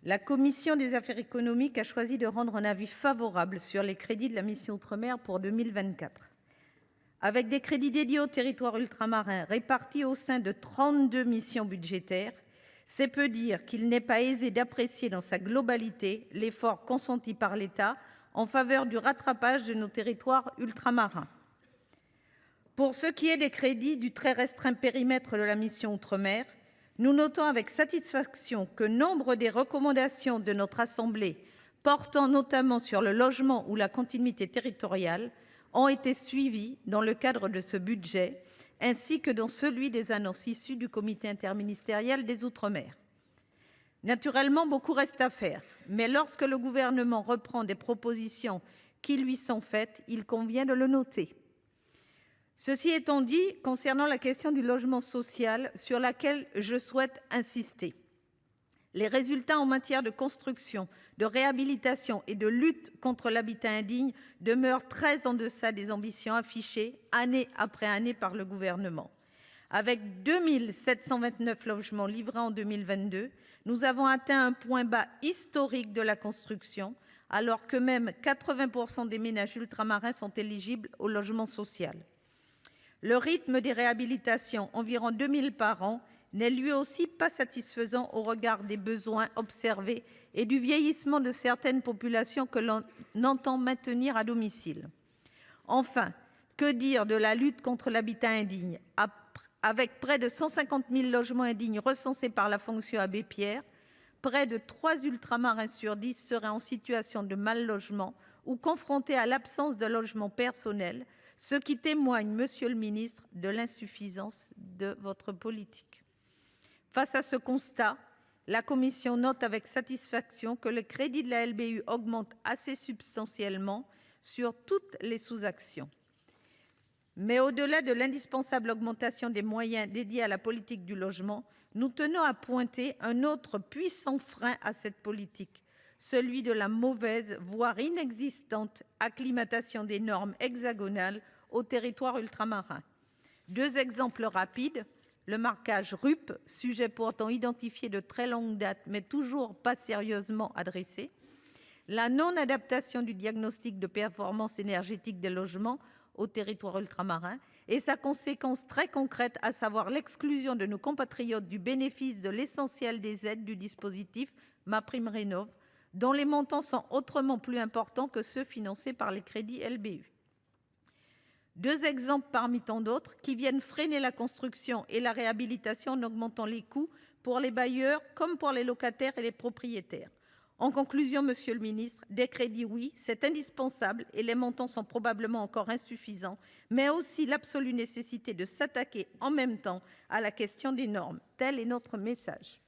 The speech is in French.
La commission des affaires économiques a choisi de rendre un avis favorable sur les crédits de la mission « Outre-mer » pour 2024. Avec des crédits dédiés aux territoires ultramarins répartis au sein de 32 missions budgétaires, c'est peu dire qu'il n'est pas aisé d'apprécier dans sa globalité l'effort consenti par l'État en faveur du rattrapage de nos territoires ultramarins. Pour ce qui est des crédits du très restreint périmètre de la mission « Outre-mer », nous notons avec satisfaction que nombre des recommandations de notre assemblée, portant notamment sur le logement ou la continuité territoriale, ont été suivies dans le cadre de ce budget, ainsi que dans celui des annonces issues du comité interministériel des Outre-mer. Naturellement, beaucoup reste à faire, mais lorsque le gouvernement reprend des propositions qui lui sont faites, il convient de le noter. Ceci étant dit, concernant la question du logement social, sur laquelle je souhaite insister, les résultats en matière de construction, de réhabilitation et de lutte contre l'habitat indigne demeurent très en deçà des ambitions affichées année après année par le gouvernement. Avec 2 729 logements livrés en 2022, nous avons atteint un point bas historique de la construction, alors que même 80% des ménages ultramarins sont éligibles au logement social. Le rythme des réhabilitations, environ 2000 par an, n'est lui aussi pas satisfaisant au regard des besoins observés et du vieillissement de certaines populations que l'on entend maintenir à domicile. Enfin, que dire de la lutte contre l'habitat indigne? Avec près de 150 000 logements indignes recensés par la Fondation Abbé Pierre, près de 3 ultramarins sur 10 seraient en situation de mal-logement ou confrontés à l'absence de logement personnel, ce qui témoigne, monsieur le ministre, de l'insuffisance de votre politique. Face à ce constat, la commission note avec satisfaction que le crédit de la LBU augmente assez substantiellement sur toutes les sous-actions. Mais au-delà de l'indispensable augmentation des moyens dédiés à la politique du logement, nous tenons à pointer un autre puissant frein à cette politique, celui de la mauvaise, voire inexistante, acclimatation des normes hexagonales aux territoires ultramarins. 2 exemples rapides: le marquage RUP, sujet pourtant identifié de très longue date mais toujours pas sérieusement adressé; la non-adaptation du diagnostic de performance énergétique des logements aux territoires ultramarins et sa conséquence très concrète, à savoir l'exclusion de nos compatriotes du bénéfice de l'essentiel des aides du dispositif MaPrimeRénov', dont les montants sont autrement plus importants que ceux financés par les crédits LBU. 2 exemples parmi tant d'autres qui viennent freiner la construction et la réhabilitation en augmentant les coûts pour les bailleurs comme pour les locataires et les propriétaires. En conclusion, monsieur le ministre, des crédits, oui, c'est indispensable et les montants sont probablement encore insuffisants, mais aussi l'absolue nécessité de s'attaquer en même temps à la question des normes. Tel est notre message.